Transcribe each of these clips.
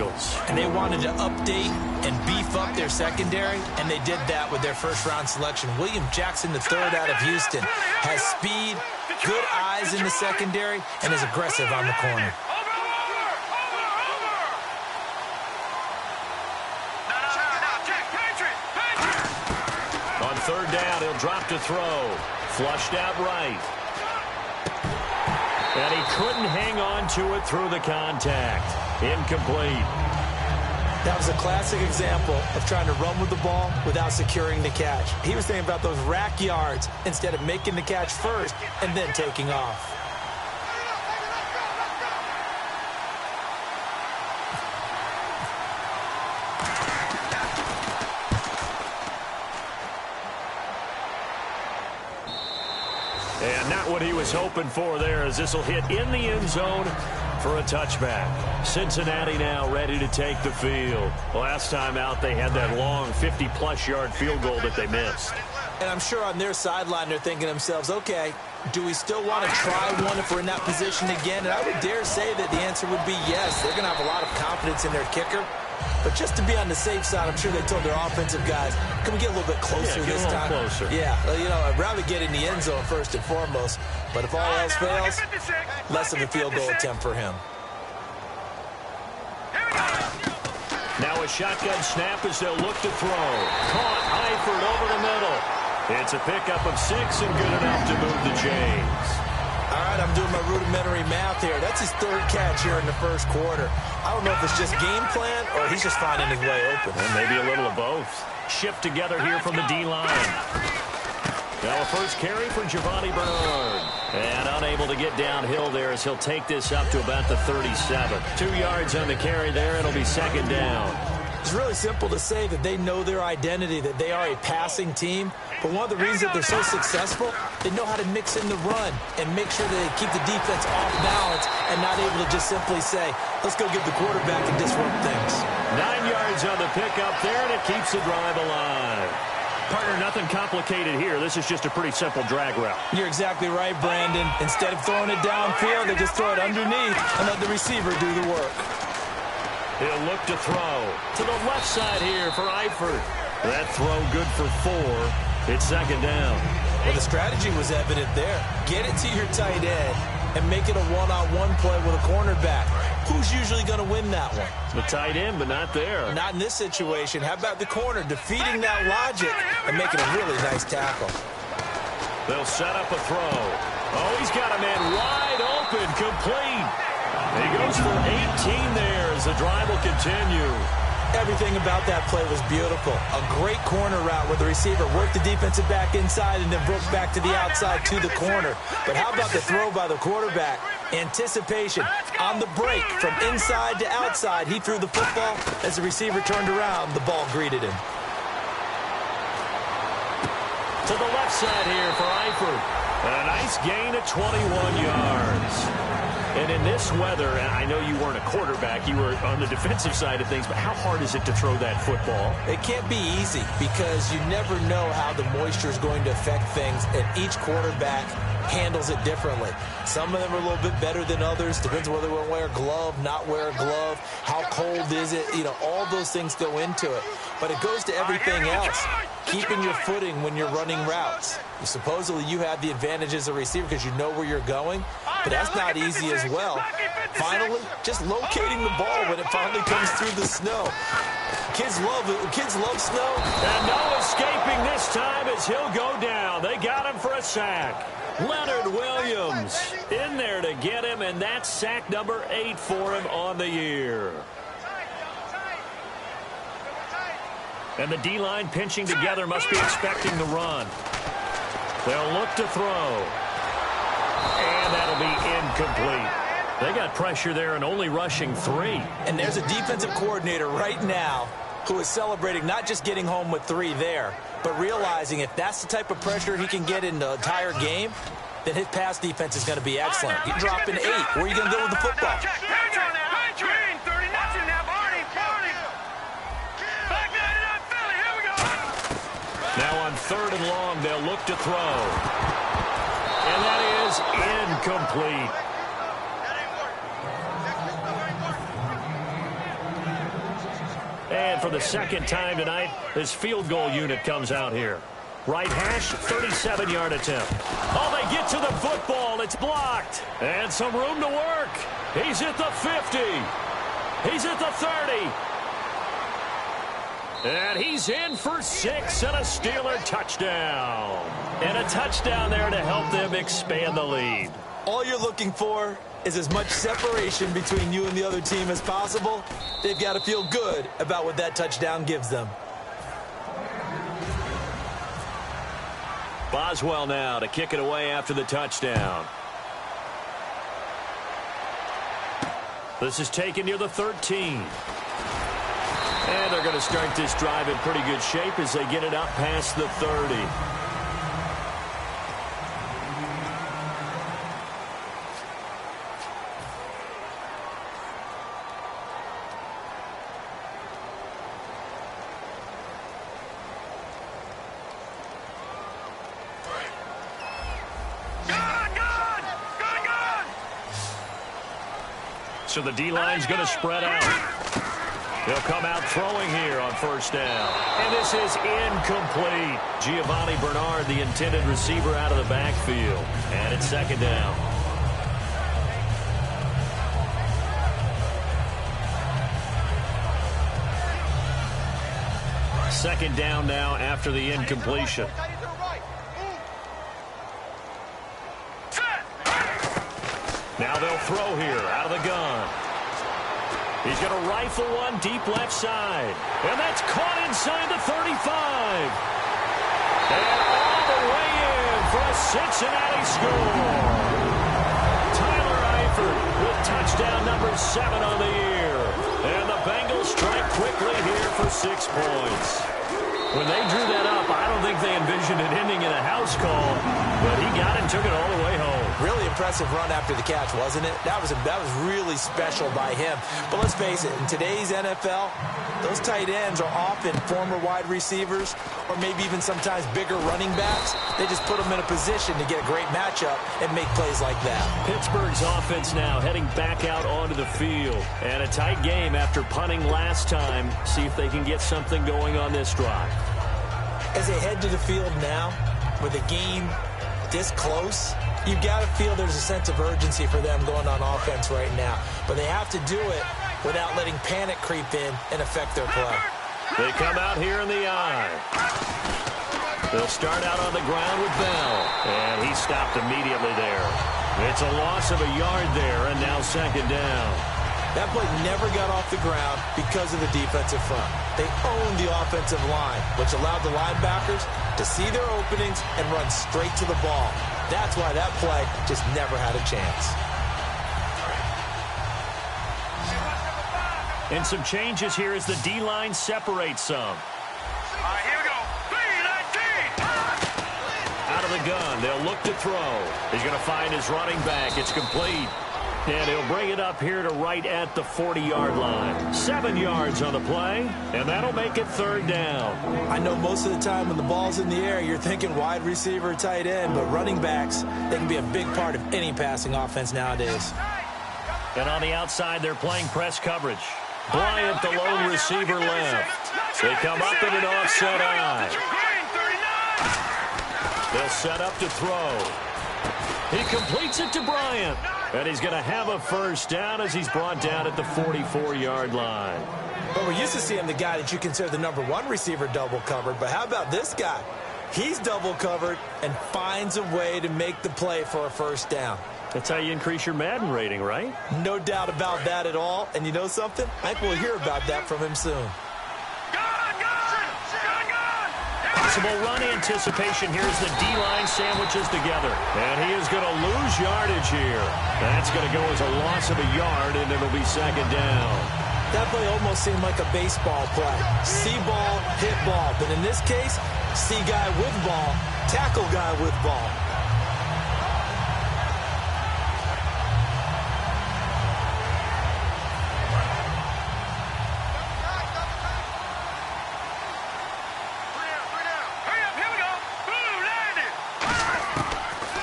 Bengals. And they wanted to update and beef up their secondary, and they did that with their first-round selection. William Jackson III out of Houston has speed, good eyes in the secondary, and is aggressive on the corner. On third down, he'll drop to throw. Flushed out right. And he couldn't hang on to it through the contact. Incomplete. That was a classic example of trying to run with the ball without securing the catch. He was thinking about those rack yards instead of making the catch first and then taking off. And not what he was hoping for there, as this will hit in the end zone for a touchback. Cincinnati now ready to take the field. Last time out, they had that long 50-plus yard field goal that they missed. And I'm sure on their sideline they're thinking to themselves, okay, do we still want to try one if we're in that position again? And I would dare say that the answer would be yes. They're going to have a lot of confidence in their kicker. But just to be on the safe side, I'm sure they told their offensive guys, can we get a little bit closer this time? Closer. Yeah, well, you know, I'd rather get in the end zone first and foremost. But if all else fails, less of a field goal attempt for him. Now a shotgun snap as they'll look to throw. Caught, Eifert over the middle. It's a pickup of 6 and good enough to move the chains. All right, I'm doing my rudimentary math here. That's his third catch here in the first quarter. I don't know if it's just game plan or he's just finding his way open. Well, maybe a little of both. Shift together here from the D-line. Now a first carry for Giovanni Bernard. And unable to get downhill there as he'll take this up to about the 37. 2 yards on the carry there. It'll be second down. It's really simple to say that they know their identity, that they are a passing team. But one of the reasons that they're so successful, they know how to mix in the run and make sure that they keep the defense off balance and not able to just simply say, let's go get the quarterback and disrupt things. 9 yards on the pickup there, and it keeps the drive alive. Partner, nothing complicated here. This is just a pretty simple drag route. You're exactly right, Brandon. Instead of throwing it downfield, they just throw it underneath and let the receiver do the work. He'll look to throw to the left side here for Eifert. That throw good for 4. It's second down. Well, the strategy was evident there. Get it to your tight end and make it a one-on-one play with a cornerback. Who's usually going to win that one? The tight end, but not there. Not in this situation. How about the corner defeating that logic and making a really nice tackle? They'll set up a throw. Oh, he's got a man wide open, complete. He goes for 18 there as the drive will continue. Everything about that play was beautiful. A great corner route where the receiver worked the defensive back inside and then broke back to the outside to the corner. But how about the throw by the quarterback? Anticipation on the break from inside to outside. He threw the football. As the receiver turned around, the ball greeted him. To the left side here for Eifert. A nice gain of 21 yards. And in this weather, and I know you weren't a quarterback, you were on the defensive side of things, but how hard is it to throw that football? It can't be easy because you never know how the moisture is going to affect things, and each quarterback handles it differently. Some of them are a little bit better than others. Depends whether they wear a glove, not wear a glove, how cold is it. You know, all those things go into it. But it goes to everything else. Keeping your footing when you're running routes. Supposedly you have the advantage as a receiver because you know where you're going, but that's not easy as well. Finally, just locating the ball when it finally comes through the snow. Kids love snow. And no escaping this time as he'll go down. They got him for a sack. Leonard Williams in there to get him, and that's sack number 8 for him on the year. And the D-line pinching together must be expecting the run. They'll look to throw. And that'll be incomplete. They got pressure there and only rushing 3. And there's a defensive coordinator right now who is celebrating not just getting home with 3 there, but realizing if that's the type of pressure he can get in the entire game, then his pass defense is going to be excellent. You drop in 8. Where are you going to go with the football? Now on 3rd and long, they'll look to throw. And that is incomplete. And for the second time tonight, this field goal unit comes out here. Right hash, 37-yard attempt. Oh, they get to the football. It's blocked. And some room to work. He's at the 50. He's at the 30. And he's in for 6 and a Steeler touchdown. And a touchdown there to help them expand the lead. All you're looking for is as much separation between you and the other team as possible. They've got to feel good about what that touchdown gives them. Boswell now to kick it away after the touchdown. This is taken near the 13. And they're going to start this drive in pretty good shape as they get it up past the 30. So the D-line's going to spread out. They'll come out throwing here on first down. And this is incomplete. Giovanni Bernard, the intended receiver, out of the backfield. And it's second down. Second down now after the incompletion. Now they'll throw here out of the gun. He's going to rifle one deep left side. And that's caught inside the 35. And all the way in for a Cincinnati score. Tyler Eifert with touchdown number 7 on the year. And the Bengals strike quickly here for 6 points. When they drew that up, I don't think they envisioned it ending in a house call, but he got it and took it all the way home. Really impressive run after the catch, wasn't it? That was really special by him. But let's face it, in today's NFL, those tight ends are often former wide receivers or maybe even sometimes bigger running backs. They just put them in a position to get a great matchup and make plays like that. Pittsburgh's offense now heading back out onto the field. And a tight game after punting last time. See if they can get something going on this drive. As they head to the field now, with a game this close, you've got to feel there's a sense of urgency for them going on offense right now. But they have to do it without letting panic creep in and affect their play. They come out here in the eye. They'll start out on the ground with Bell. And he stopped immediately there. It's a loss of a yard there, and now second down. That play never got off the ground because of the defensive front. They owned the offensive line, which allowed the linebackers to see their openings and run straight to the ball. That's why that play just never had a chance. And some changes here as the D-line separates some. Here we go. 3-19. Out of the gun, they'll look to throw. He's going to find his running back. It's complete. And he'll bring it up here to right at the 40-yard line. 7 yards on the play, and that'll make it third down. I know most of the time when the ball's in the air, you're thinking wide receiver, tight end, but running backs, they can be a big part of any passing offense nowadays. And on the outside, they're playing press coverage. Bryant, the lone receiver, left. They come up in an offset eye. They'll set up to throw. He completes it to Bryant. And he's going to have a first down as he's brought down at the 44-yard line. But we're used to seeing the guy that you consider the number 1 receiver double covered. But how about this guy? He's double covered and finds a way to make the play for a first down. That's how you increase your Madden rating, right? No doubt about that at all. And you know something? I think we'll hear about that from him soon. Possible run anticipation here as the D-line sandwiches together. And he is going to lose yardage here. That's going to go as a loss of a yard, and it'll be second down. That play almost seemed like a baseball play. See ball, hit ball. But in this case, see guy with ball, tackle guy with ball.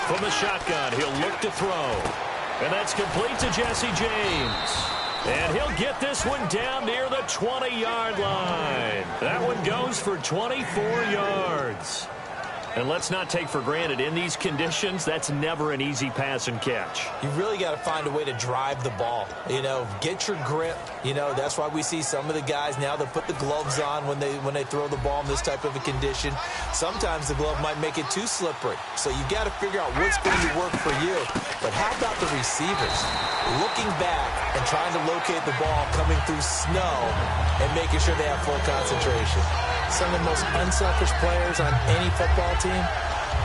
From the shotgun, he'll look to throw. And that's complete to Jesse James. And he'll get this one down near the 20-yard line. That one goes for 24 yards. And let's not take for granted, in these conditions, that's never an easy pass and catch. You really got to find a way to drive the ball. Get your grip. That's why we see some of the guys now that put the gloves on when they throw the ball in this type of a condition. Sometimes the glove might make it too slippery. So you got to figure out what's going to work for you. But how about the receivers? Looking back and trying to locate the ball coming through snow and making sure they have full concentration. Some of the most unselfish players on any football team,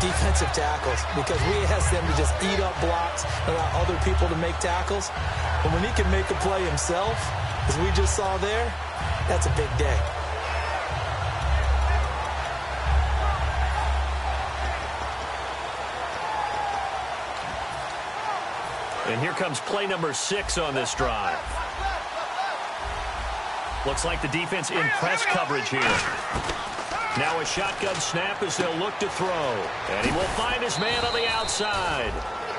defensive tackles, because we ask them to just eat up blocks and allow other people to make tackles. But when he can make a play himself, as we just saw there, that's a big day. And here comes play number 6 on this drive. Looks like the defense in press coverage here. Now a shotgun snap as they'll look to throw. And he will find his man on the outside.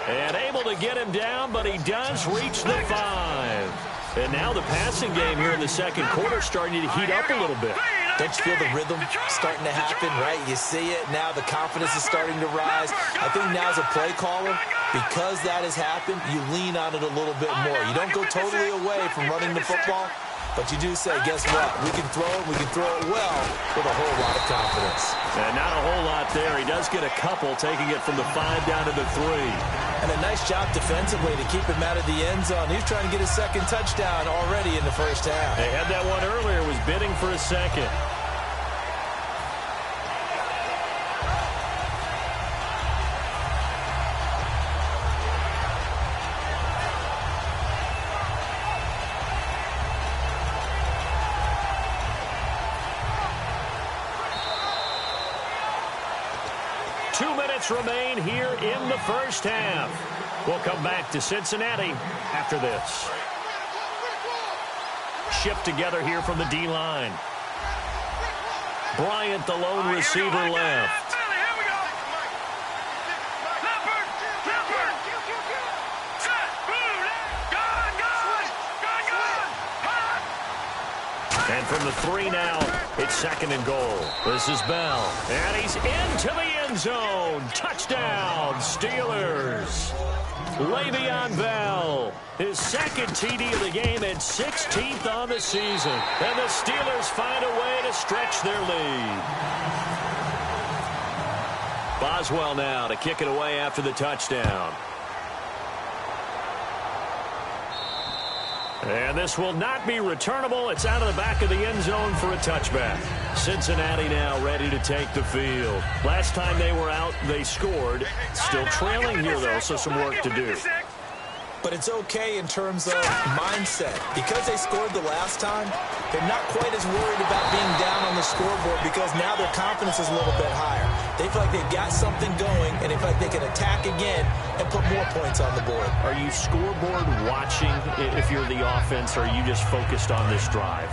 And able to get him down, but he does reach the 5. And now the passing game here in the second quarter starting to heat up a little bit. Don't you feel the rhythm starting to happen, right? You see it. Now the confidence is starting to rise. I think now as a play caller, because that has happened, you lean on it a little bit more. You don't go totally away from running the football. But you do say, guess what? We can throw it. We can throw it well with a whole lot of confidence. And not a whole lot there. He does get a couple, taking it from the 5 down to the 3. And a nice job defensively to keep him out of the end zone. He was trying to get his second touchdown already in the first half. They had that one earlier. Was bidding for a second. Remain here in the first half. We'll come back to Cincinnati after this. Shift together here from the D-line. Bryant, the lone receiver, left. And from the 3 now, it's 2nd and goal. This is Bell. And he's into the end zone. Touchdown, Steelers. Le'Veon Bell, his 2nd TD of the game and 16th on the season. And the Steelers find a way to stretch their lead. Boswell now to kick it away after the touchdown. And this will not be returnable. It's out of the back of the end zone for a touchback. Cincinnati now ready to take the field. Last time they were out, they scored. Still trailing here, though, so some work to do. But it's okay in terms of mindset. Because they scored the last time, they're not quite as worried about being down on the scoreboard because now their confidence is a little bit higher. They feel like they've got something going, and they feel like they can attack again and put more points on the board. Are you scoreboard watching if you're the offense, or are you just focused on this drive?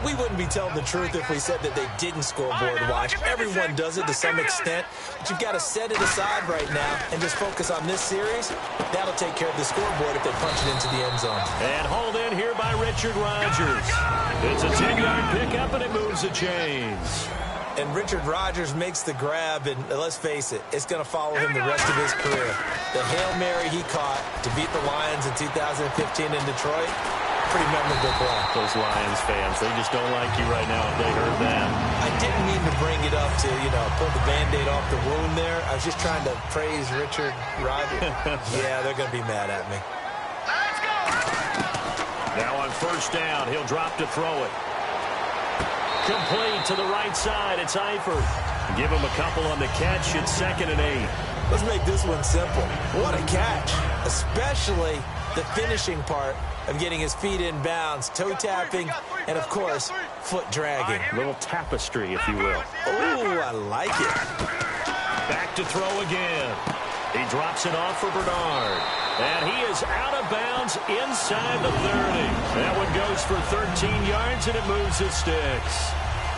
We wouldn't be telling the truth if we said that they didn't scoreboard watch. Everyone does it to some extent. But you've got to set it aside right now and just focus on this series. That'll take care of the scoreboard if they punch it into the end zone. And hauled in here by Richard Rodgers. It's a 10-yard pickup, and it moves the chains. And Richard Rodgers makes the grab, and let's face it, it's going to follow him the rest of his career. The Hail Mary he caught to beat the Lions in 2015 in Detroit, pretty memorable play. Those Lions fans, they just don't like you right now if they heard that. I didn't mean to bring it up to, pull the Band-Aid off the wound there. I was just trying to praise Richard Rodgers. Yeah, they're going to be mad at me. Now on first down, he'll drop to throw it. Complete to the right side. It's Eifert. Give him a couple on the catch. It's 2nd and 8. Let's make this one simple. What a catch, especially the finishing part of getting his feet in bounds, toe tapping, and, of course, foot dragging. A little tapestry, if you will. Oh, I like it. Back to throw again. He drops it off for Bernard. And he is out of bounds inside the 30. That one goes for 13 yards, and it moves the sticks.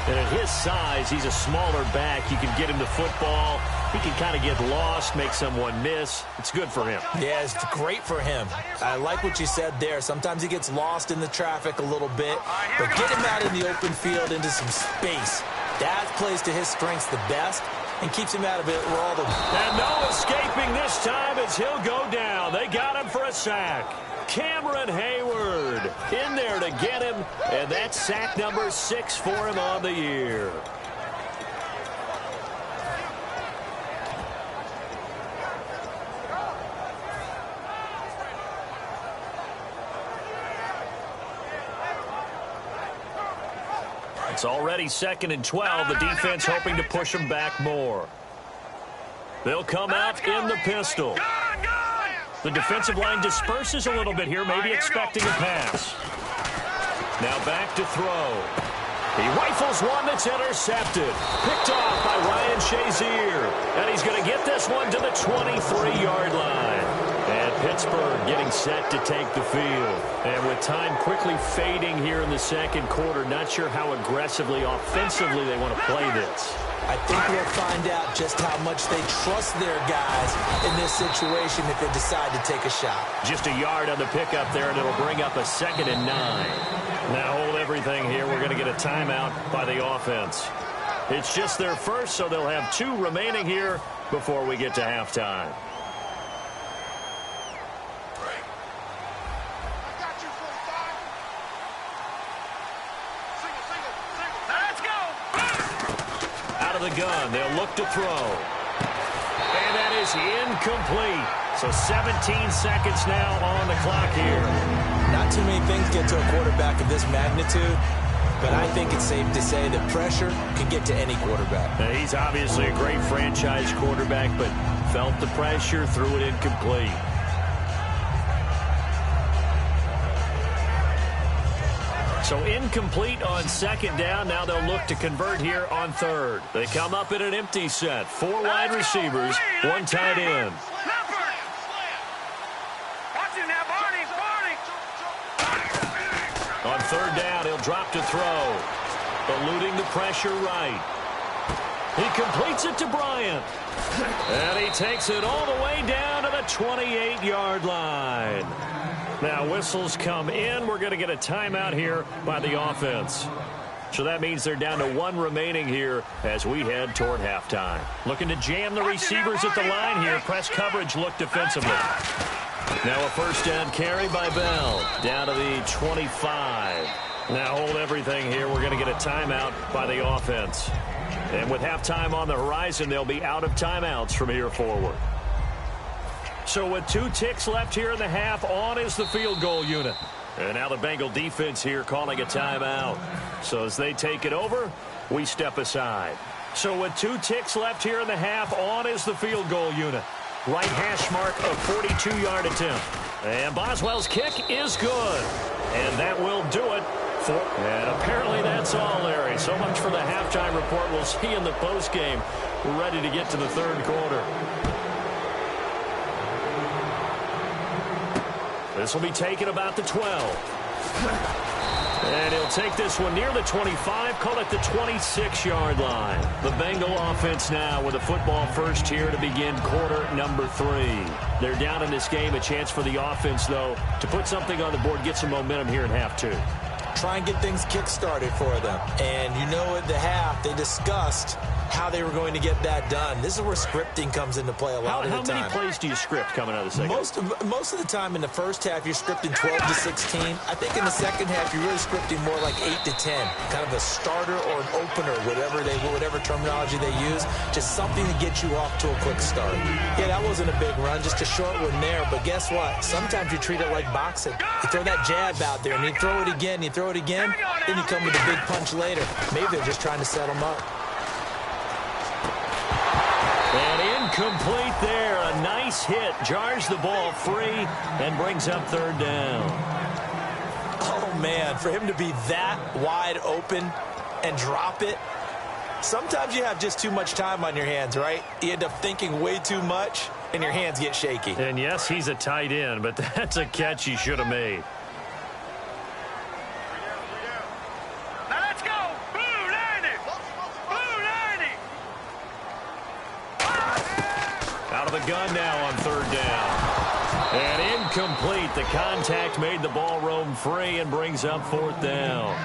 And at his size, he's a smaller back. You can get him the football. He can kind of get lost, make someone miss. It's good for him. Yeah, it's great for him. I like what you said there. Sometimes he gets lost in the traffic a little bit, but get him out in the open field into some space. That plays to his strengths the best and keeps him out of it where all the... And no escaping this time as he'll go down. They got him for a sack. Cameron Hayward in there to get him, and that's sack number 6 for him on the year. It's already 2nd and 12. The defense hoping to push them back more. They'll come out in the pistol. The defensive line disperses a little bit here, maybe expecting a pass. Now back to throw. He rifles one that's intercepted. Picked off by Ryan Shazier. And he's going to get this one to the 23-yard line. And Pittsburgh getting set to take the field. And with time quickly fading here in the second quarter, not sure how aggressively, offensively they want to play this. I think we'll find out just how much they trust their guys in this situation if they decide to take a shot. Just a yard on the pickup there, and it'll bring up a 2nd and 9. Now hold everything here. We're going to get a timeout by the offense. It's just their first, so they'll have 2 remaining here before we get to halftime. The gun. They'll look to throw. And that is incomplete. So 17 seconds now on the clock here. Not too many things get to a quarterback of this magnitude, but I think it's safe to say that pressure can get to any quarterback. Now, he's obviously a great franchise quarterback, but felt the pressure, threw it incomplete. So incomplete on 2nd down. Now they'll look to convert here on 3rd. They come up in an empty set. 4 wide receivers, 1 tight end. On 3rd down, he'll drop to throw. Eluding the pressure right. He completes it to Bryant. And he takes it all the way down to the 28-yard line. Now whistles come in. We're going to get a timeout here by the offense. So that means they're down to 1 remaining here as we head toward halftime. Looking to jam the receivers at the line here. Press coverage look defensively. Now a 1st down carry by Bell. Down to the 25. Now hold everything here. We're going to get a timeout by the offense. And with halftime on the horizon, they'll be out of timeouts from here forward. So with 2 ticks left here in the half, on is the field goal unit. And now the Bengal defense here calling a timeout. So as they take it over, we step aside. So with 2 ticks left here in the half, on is the field goal unit. Right hash mark of 42-yard attempt. And Boswell's kick is good. And that will do it. And apparently that's all, Larry. So much for the halftime report. We'll see in the postgame. We're ready to get to the 3rd quarter. This will be taken about the 12. And he'll take this one near the 25, call it the 26-yard line. The Bengal offense now with a football first here to begin quarter number 3. They're down in this game. A chance for the offense, though, to put something on the board, get some momentum here in half 2. Try and get things kick-started for them. And you know at the half, they discussed how they were going to get that done. This is where scripting comes into play a lot of the time. How many plays do you script coming out of the second? Most of the time in the first half, you're scripting 12 to 16. I think in the second half, you're really scripting more like 8 to 10. Kind of a starter or an opener, whatever terminology they use. Just something to get you off to a quick start. Yeah, that wasn't a big run, just a short one there. But guess what? Sometimes you treat it like boxing. You throw that jab out there, and you throw it again, you throw it again, then you come with a big punch later. Maybe they're just trying to set them up. And incomplete there. A nice hit. Jars the ball free and brings up 3rd down. Oh, man, for him to be that wide open and drop it. Sometimes you have just too much time on your hands, right? You end up thinking way too much, and your hands get shaky. And, yes, he's a tight end, but that's a catch he should have made. Now let's go. Blue 90. gun now on third down. And incomplete. The contact made the ball roam free and brings up fourth down.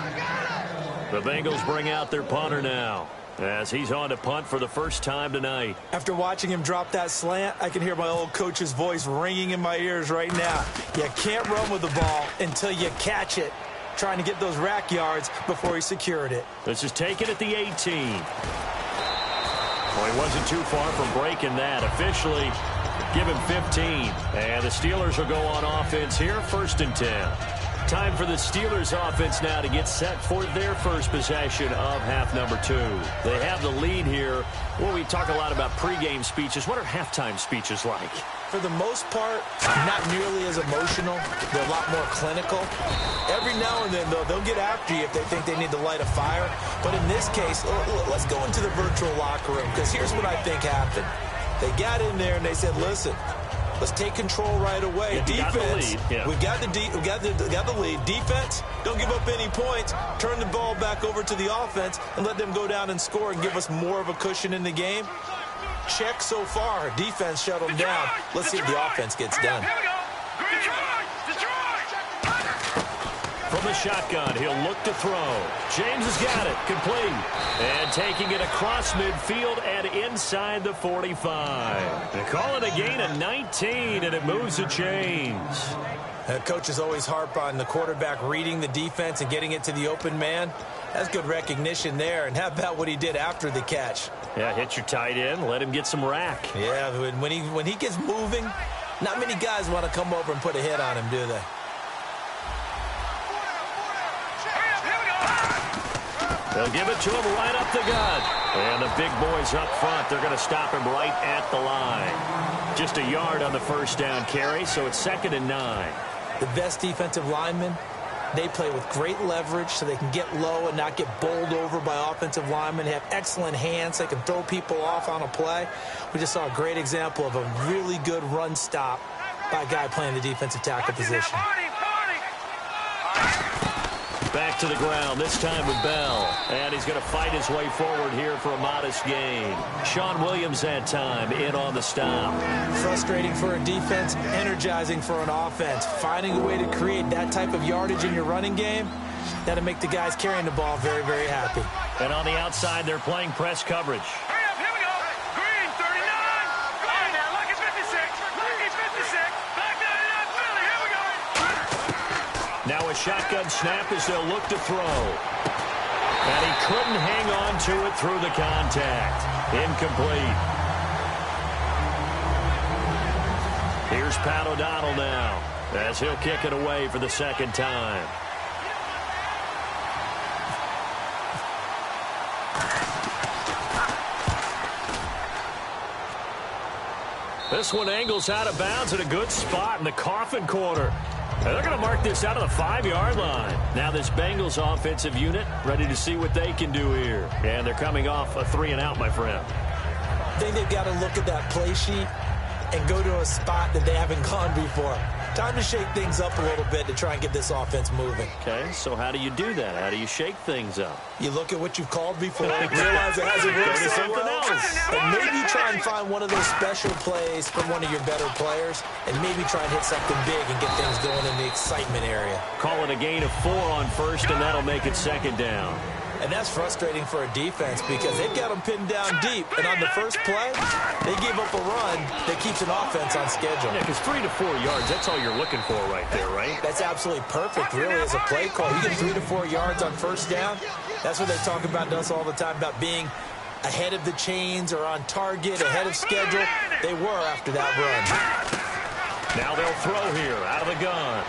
The Bengals bring out their punter now, as he's on to punt for the first time tonight. After watching him drop that slant, I can hear my old coach's voice ringing in my ears right now. You can't run with the ball until you catch it, trying to get those rack yards before he secured it. This is taken at the 18. Well, he wasn't too far from breaking that. Officially, give him 15. And the Steelers will go on offense here, 1st and 10. Time for the Steelers offense now to get set for their first possession of half number 2. They have the lead here. Well, we talk a lot about pregame speeches. What are halftime speeches like? For the most part, not nearly as emotional. They're a lot more clinical. Every now and then, though, they'll get after you if they think they need to light a fire. But in this case, let's go into the virtual locker room, because here's what I think happened. They got in there and they said, listen, let's take control right away. Defense, we got the lead. Defense, don't give up any points. Turn the ball back over to the offense and let them go down and score and give us more of a cushion in the game. Check so far. Defense shut them down. Let's see if the offense gets done. From the shotgun, he'll look to throw. James has got it. Complete. And taking it across midfield and inside the 45. They call it a gain of 19, and it moves the chains. Coaches always harp on the quarterback reading the defense and getting it to the open man. That's good recognition there. And how about what he did after the catch? Yeah, hit your tight end, let him get some rack. Yeah, when he gets moving, not many guys want to come over and put a hit on him, do they? They'll give it to him right up the gut. And the big boys up front, they're going to stop him right at the line. Just a yard on the first down carry, so it's 2nd and 9. The best defensive linemen, they play with great leverage so they can get low and not get bowled over by offensive linemen. They have excellent hands. They can throw people off on a play. We just saw a great example of a really good run stop by a guy playing the defensive tackle position. Back to the ground, this time with Bell. And he's going to fight his way forward here for a modest gain. Sean Williams that time in on the stop. Frustrating for a defense, energizing for an offense. Finding a way to create that type of yardage in your running game, that'll make the guys carrying the ball very, very happy. And on the outside, they're playing press coverage. Now a shotgun snap as they'll look to throw. And he couldn't hang on to it through the contact. Incomplete. Here's Pat O'Donnell now, as he'll kick it away for the 2nd time. This one angles out of bounds at a good spot in the coffin corner. And they're going to mark this out of the 5-yard line. Now this Bengals offensive unit ready to see what they can do here. And they're coming off a 3-and-out, my friend. I think they've got to look at that play sheet and go to a spot that they haven't gone before. Time to shake things up a little bit to try and get this offense moving. Okay, so how do you do that? How do you shake things up? You look at what you've called before, realize it hasn't worked so well, and maybe try and find one of those special plays from one of your better players, and maybe try and hit something big and get things going in the excitement area. Call it a gain of 4 on first, and that'll make it 2nd down. And that's frustrating for a defense because they've got them pinned down deep. And on the first play, they gave up a run that keeps an offense on schedule. Yeah, because 3 to 4 yards, that's all you're looking for right there, right? That's absolutely perfect, really, as a play call. You get 3 to 4 yards on first down. That's what they talk about to us all the time, about being ahead of the chains or on target, ahead of schedule. They were after that run. Now they'll throw here out of the gun.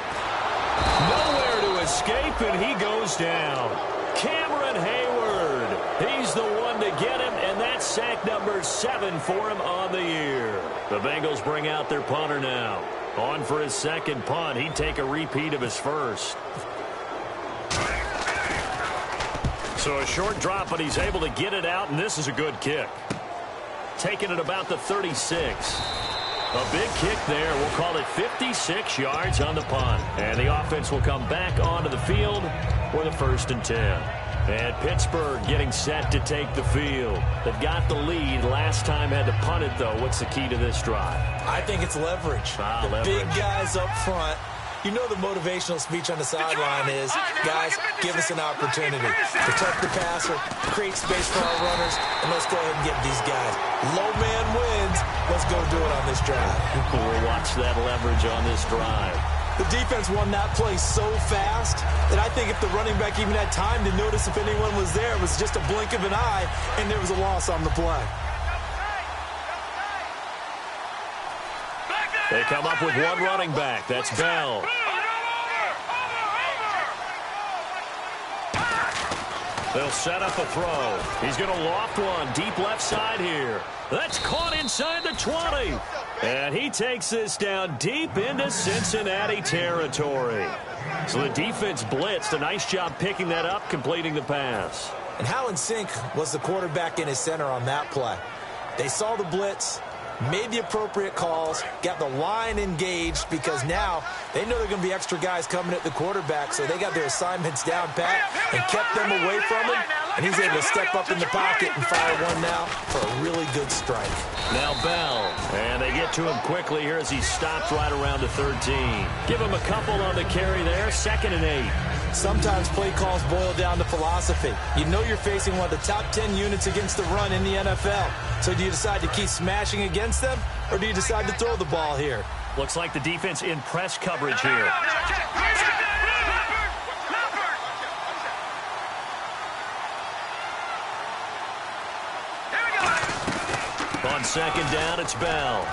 Nowhere to escape, and he goes down. Cameron Hayward, he's the one to get him, and that's sack number 7 for him on the year. The Bengals bring out their punter now. On for his 2nd punt. He'd take a repeat of his first. So a short drop, but he's able to get it out, and this is a good kick. Taking it about the 36. A big kick there. We'll call it 56 yards on the punt. And the offense will come back onto the field for the 1st and 10. And Pittsburgh getting set to take the field. They've got the lead. Last time had to punt it, though. What's the key to this drive? I think it's leverage. Leverage. Big guys up front. You know the motivational speech on the sideline is, guys, give us an opportunity. Protect the passer, create space for our runners, and let's go ahead and get these guys. Low man wins. Let's go do it on this drive. We'll watch that leverage on this drive. The defense won that play so fast that I think if the running back even had time to notice if anyone was there, it was just a blink of an eye, and there was a loss on the play. They come up with one running back. That's Bell. They'll set up a throw. He's going to loft one deep left side here. That's caught inside the 20. And he takes this down deep into Cincinnati territory. So the defense blitzed. A nice job picking that up, completing the pass. And how in sync was the quarterback in his center on that play? They saw the blitz, made the appropriate calls, got the line engaged because now they know there are going to be extra guys coming at the quarterback, so they got their assignments down pat and kept them away from him, and he's able to step up in the pocket and fire one now for a really good strike. Now Bell, and they get to him quickly here as he stopped right around the 13. Give him a couple on the carry there, 2nd and 8. Sometimes play calls boil down to philosophy. You know you're facing one of the top 10 units against the run in the NFL. So do you decide to keep smashing against them, or do you decide to throw the ball here? Looks like the defense in press coverage here. On 2nd down, it's Bell.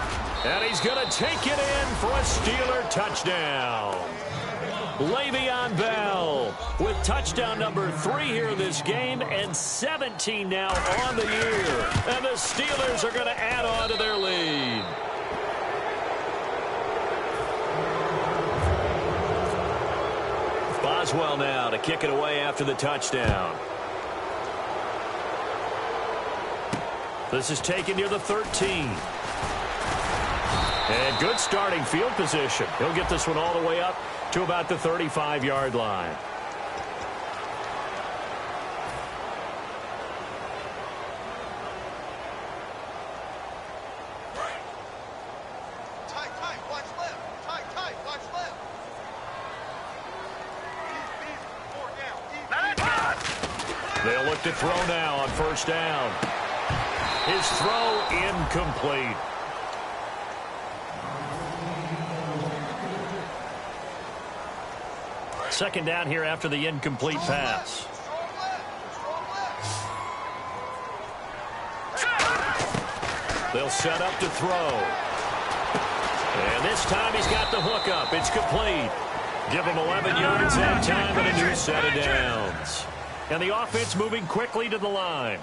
And he's going to take it in for a Steeler touchdown. Le'Veon Bell with touchdown number 3 here in this game and 17 now on the year. And the Steelers are going to add on to their lead. Boswell now to kick it away after the touchdown. This is taken near the 13. And good starting field position. He'll get this one all the way up to about the 35-yard line. Tight, watch left. Tight, watch left. They'll look to throw now on 1st down. His throw incomplete. Second down here after the incomplete pass. They'll set up to throw. And this time he's got the hook up. It's complete. Give him 11 yards that time and a new set of downs. And the offense moving quickly to the line.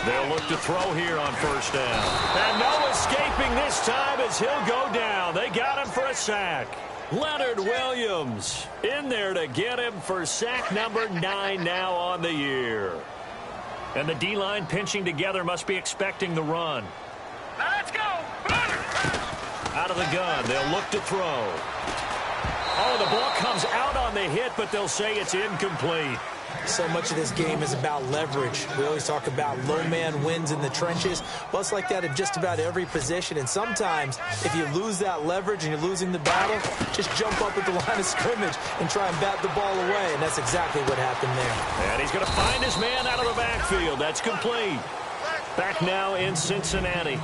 They'll look to throw here on 1st down. And no escaping this time as he'll go down. They got him for a sack. Leonard Williams in there to get him for sack number 9 now on the year. And the D-line pinching together must be expecting the run. Let's go. Out of the gun, they'll look to throw. Oh, the ball comes out on the hit, but they'll say it's incomplete. So much of this game is about leverage. We always talk about low man wins in the trenches. Well, it's like that in just about every position. And sometimes, if you lose that leverage and you're losing the battle, just jump up at the line of scrimmage and try and bat the ball away. And that's exactly what happened there. And he's going to find his man out of the backfield. That's complete. Back now in Cincinnati.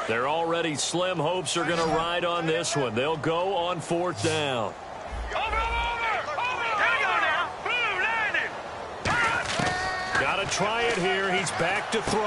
They're already slim hopes are going to ride on this one. They'll go on 4th down. Over. Here we go now. Boom, landed. Got to try it here. He's back to throw.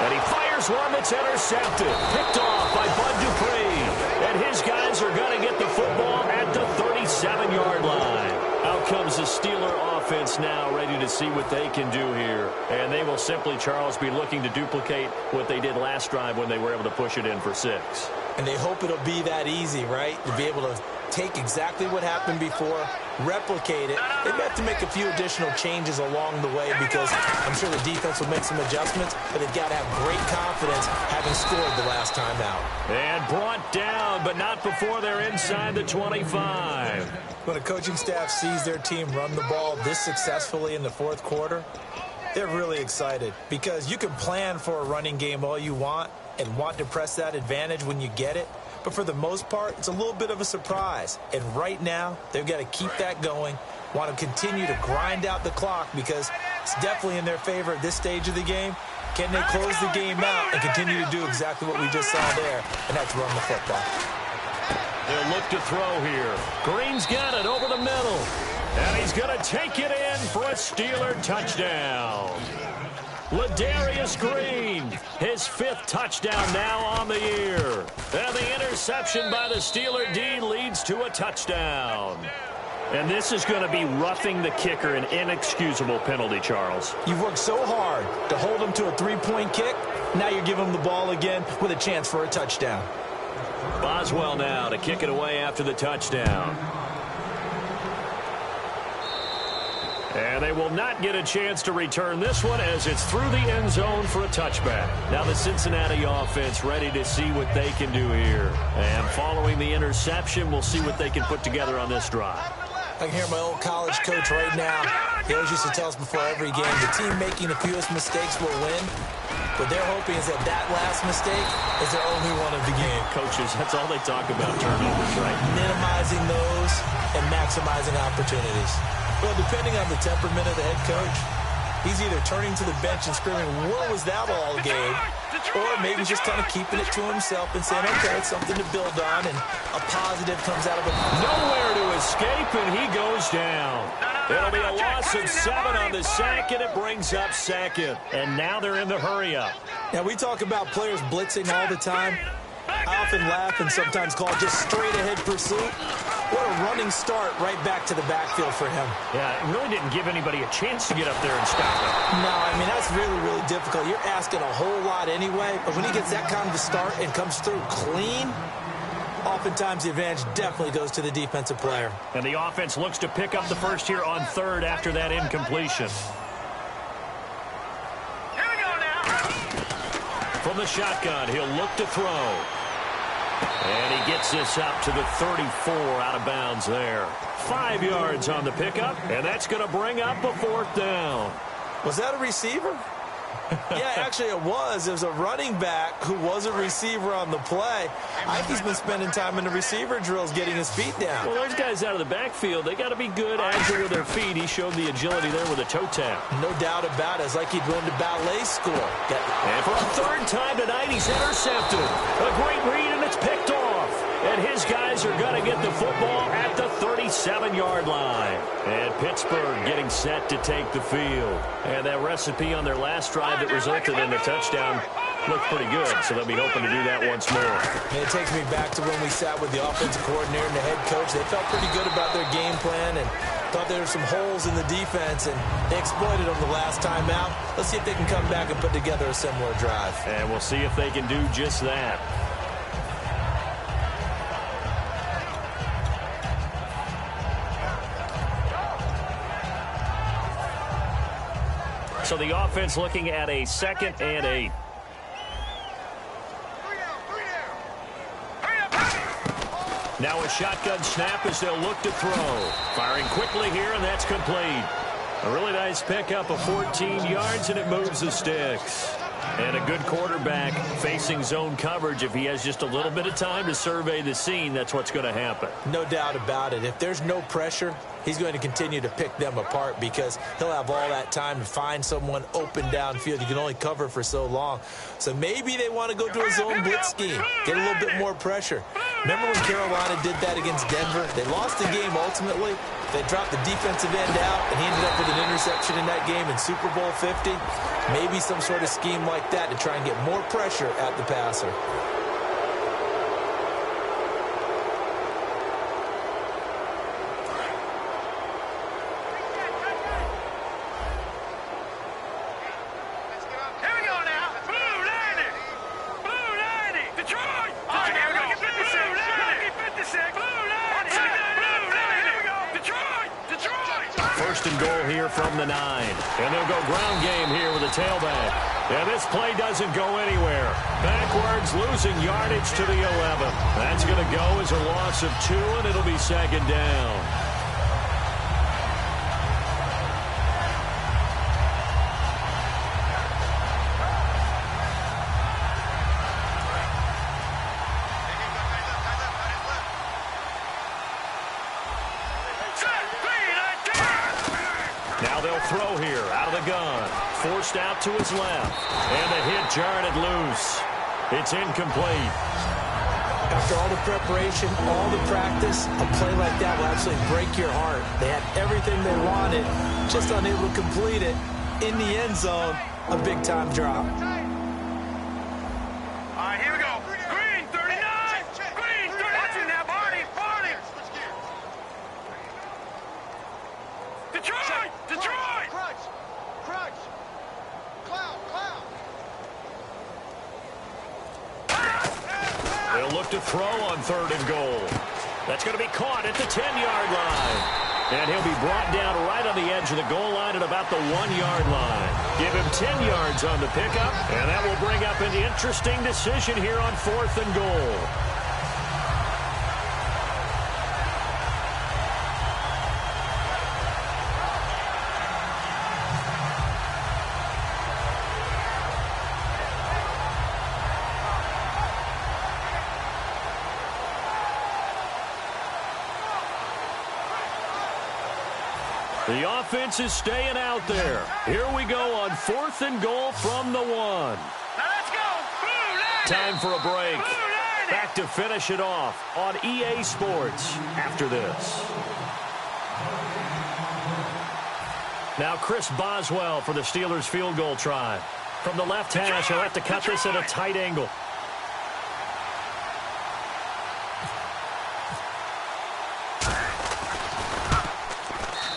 And he fires one that's intercepted. Picked off by Bud Dupree. And his guys are going to get the football at the 36. 37-yard line. Out comes the Steeler offense now, ready to see what they can do here. And they will simply, Charles, be looking to duplicate what they did last drive when they were able to push it in for 6. And they hope it'll be that easy, right? To be able to take exactly what happened before, replicate it. They may have to make a few additional changes along the way because I'm sure the defense will make some adjustments, but they've got to have great confidence having scored the last time out. And brought down, but not before they're inside the 25. When a coaching staff sees their team run the ball this successfully in the fourth quarter, they're really excited because you can plan for a running game all you want and want to press that advantage when you get it. But for the most part, it's a little bit of a surprise. And right now, they've got to keep that going, want to continue to grind out the clock because it's definitely in their favor at this stage of the game. Can they close the game out and continue to do exactly what we just saw there, and that's run the football. They'll look to throw here. Green's got it over the middle. And he's going to take it in for a Steeler touchdown. Ladarius Green, his 5th touchdown now on the year. And the interception by the Steeler D leads to a touchdown. And this is going to be roughing the kicker, an inexcusable penalty, Charles. You've worked so hard to hold him to a 3-point kick. Now you're giving him the ball again with a chance for a touchdown. Boswell now to kick it away after the touchdown. And they will not get a chance to return this one as it's through the end zone for a touchback. Now the Cincinnati offense ready to see what they can do here. And following the interception, we'll see what they can put together on this drive. I can hear my old college coach right now. He always used to tell us before every game, the team making the fewest mistakes will win. What they're hoping is that that last mistake is their only one of the game. Coaches, that's all they talk about, turnovers, right? Minimizing those and maximizing opportunities. Well, depending on the temperament of the head coach, he's either turning to the bench and screaming, "Where was that all game?" Or maybe just kind of keeping it to himself and saying, okay, it's something to build on, and a positive comes out of it. Nowhere to escape, and he goes down. It'll be a loss of 7 on the sack, and it brings up 2nd. And now they're in the hurry-up. Now, we talk about players blitzing all the time. I often laugh and sometimes call it just straight-ahead pursuit. What a running start right back to the backfield for him. Yeah, it really didn't give anybody a chance to get up there and stop him. No, I mean, that's really, really difficult. You're asking a whole lot anyway, but when he gets that kind of a start and comes through clean, oftentimes the advantage definitely goes to the defensive player. And the offense looks to pick up the first here on 3rd after that incompletion. Here we go now. From the shotgun, he'll look to throw. And he gets this up to the 34 out of bounds there. 5 yards on the pickup, and that's going to bring up a 4th down. Was that a receiver? Yeah, actually it was. It was a running back who was a receiver on the play. I think he's been spending time in the receiver drills getting his feet down. Well, those guys out of the backfield, they got to be good, agile with their feet. He showed the agility there with a toe tap. No doubt about it. It's like he'd run to ballet school. And for a 3rd time tonight, he's intercepted. A great read, and it's picked off. And his guys are going to get the football at the 37-yard line. And Pittsburgh getting set to take the field. And that recipe on their last drive that resulted in the touchdown looked pretty good, so they'll be hoping to do that once more. And it takes me back to when we sat with the offensive coordinator and the head coach. They felt pretty good about their game plan and thought there were some holes in the defense, and they exploited them the last time out. Let's see if they can come back and put together a similar drive. And we'll see if they can do just that. So the offense looking at a 2nd and 8. Now a shotgun snap as they'll look to throw. Firing quickly here, and that's complete. A really nice pickup of 14 yards, and it moves the sticks. And a good quarterback facing zone coverage. If he has just a little bit of time to survey the scene, that's what's going to happen. No doubt about it. If there's no pressure, he's going to continue to pick them apart because he'll have all that time to find someone open downfield. You can only cover for so long. So maybe they want to go to a zone blitz scheme, get a little bit more pressure. Remember when Carolina did that against Denver? They lost the game ultimately. They dropped the defensive end out, and he ended up with an interception in that game in Super Bowl 50. Maybe some sort of scheme like that to try and get more pressure at the passer. first and goal here from the 9. And they'll go ground game here with a tailback. And this play doesn't go anywhere. Backwards, losing yardage to the 11. That's going to go as a loss of 2, and it'll be second down. Now they'll throw here out of the gun. Forced out to his left. And the hit jarred it loose. It's incomplete. After all the preparation, all the practice, a play like that will absolutely break your heart. They had everything they wanted, just unable to complete it. In the end zone, a big-time drop. All right, here we go. Green, 39. Green, 39. Watch it now, Barney. Barney. Detroit. Detroit. Crunch. Crunch. Cloud. Cloud. They'll look to throw on 3rd and goal. That's going to be caught at the 10-yard line. And he'll be brought down right on the edge of the goal line at about the 1-yard line. Give him 10 yards on the pickup, and that will bring up an interesting decision here on 4th and goal. The offense is staying out there. Here we go on 4th and goal from the 1. Now let's go. Blue line. Time for a break. Blue line. Back to finish it off on EA Sports after this. Now Chris Boswell for the Steelers field goal try. From the left hash, he'll have to cut this at a tight angle.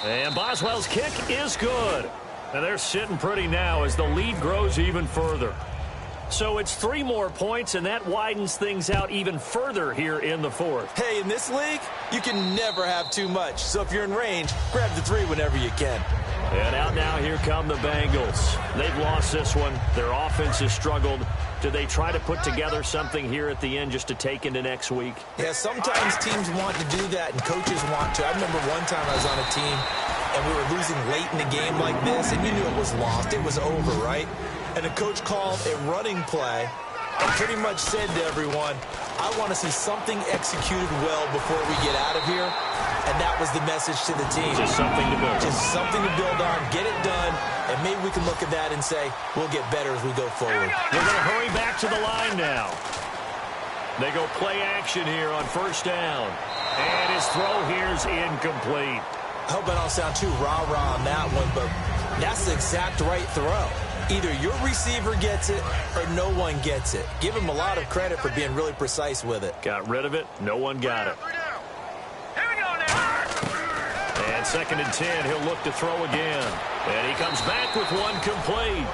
And Boswell's kick is good. And they're sitting pretty now as the lead grows even further. So it's 3 more points, and that widens things out even further here in the 4th. Hey, in this league, you can never have too much. So if you're in range, grab the 3 whenever you can. And out now, here come the Bengals. They've lost this one. Their offense has struggled. Do they try to put together something here at the end just to take into next week? Yeah, sometimes teams want to do that and coaches want to. I remember one time I was on a team and we were losing late in the game like this, and you knew it was lost. It was over, right? And the coach called a running play and pretty much said to everyone, I want to see something executed well before we get out of here. And that was the message to the team. Just something to build. Just something to build on, get it done, and maybe we can look at that and say, we'll get better as we go forward. They're going to hurry back to the line now. They go play action here on 1st down. And his throw here is incomplete. I hope I don't sound too rah-rah on that one, but that's the exact right throw. Either your receiver gets it or no one gets it. Give him a lot of credit for being really precise with it. Got rid of it. No one got it. Here we go now. And 2nd and 10, he'll look to throw again. And he comes back with one complete.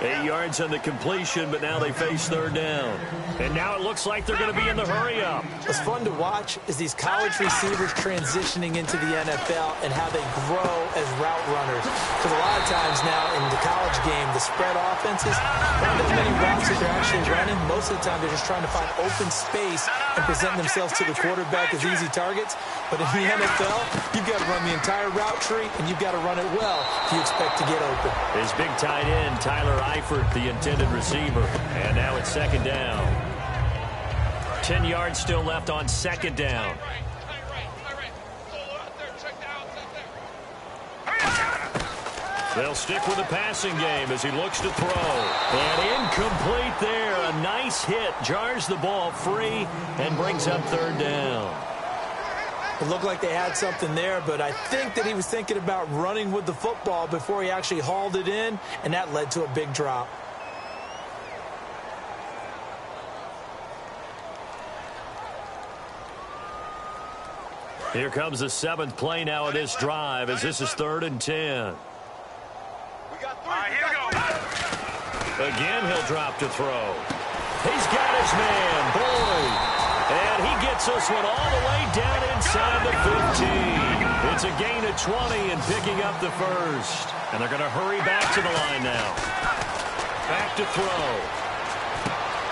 8 yards on the completion, but now they face 3rd down. And now it looks like they're going to be in the hurry-up. What's fun to watch is these college receivers transitioning into the NFL and how they grow as route runners. Because a lot of times now in the college game, the spread offenses, not that many routes that they're actually running. Most of the time, they're just trying to find open space and present themselves to the quarterback as easy targets. But in the NFL, you've got to run the entire route tree, and you've got to run it well if you expect to get open. His big tight end, Tyler Eifert, the intended receiver. And now it's 2nd down. 10 yards still left on 2nd down. They'll stick with the passing game as he looks to throw. And incomplete there. A nice hit. Jars the ball free and brings up 3rd down. It looked like they had something there, but I think that he was thinking about running with the football before he actually hauled it in, and that led to a big drop. Here comes the 7th play now of this drive as this is 3rd and 10. All right, here we go. Again, he'll drop to throw. He's got his man, Boyd. And he gets this one all the way down inside the 15. It's a gain the 20 and picking up the first. And they're going to hurry back to the line now. Back to throw.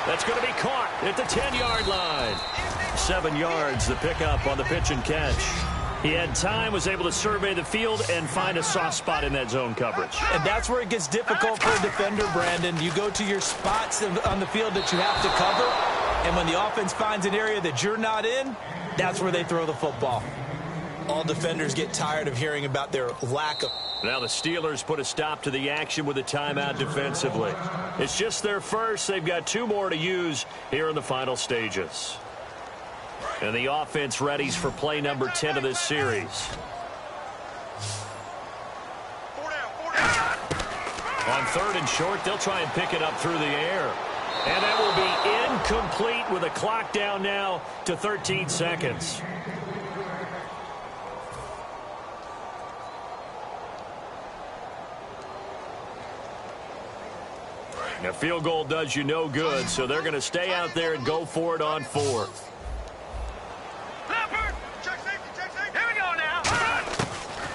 That's going to be caught at the 10-yard line. 7 yards, the pickup on the pitch and catch. He had time, was able to survey the field and find a soft spot in that zone coverage. And that's where it gets difficult for a defender, Brandon. You go to your spots on the field that you have to cover, and when the offense finds an area that you're not in, that's where they throw the football. All defenders get tired of hearing about their lack of... Now the Steelers put a stop to the action with a timeout defensively. It's just their first. They've got 2 more to use here in the final stages. And the offense readies for play number 10 of this series. 4 down. On 3rd and short, they'll try and pick it up through the air. And that will be incomplete with a clock down now to 13 seconds. A field goal does you no good, so they're going to stay out there and go for it on 4th. Check safety. Here we go now.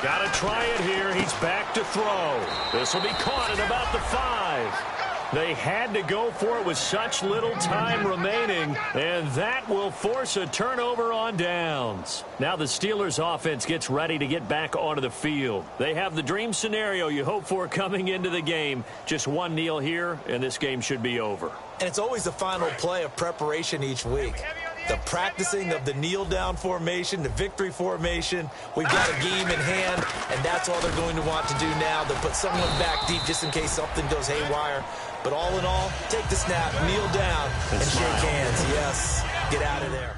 Got to try it here. He's back to throw. This will be caught at about the 5. They had to go for it with such little time remaining, and that will force a turnover on downs. Now the Steelers offense gets ready to get back onto the field. They have the dream scenario you hope for coming into the game. Just one kneel here, and this game should be over. And it's always the final play of preparation each week. The practicing of the kneel-down formation, the victory formation. We've got a game in hand, and that's all they're going to want to do now. They'll put someone back deep just in case something goes haywire. But all in all, take the snap, kneel down, and shake hands. Yes, get out of there.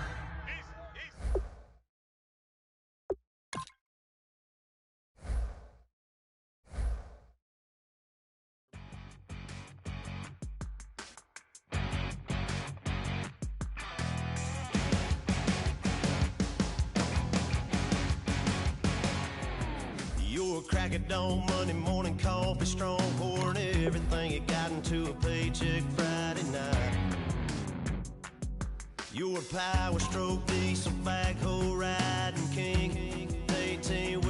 You're a crack at dawn, Monday morning coffee, strong pouring everything you got into a paycheck Friday night. You're a power stroke, diesel backhoe riding king, 18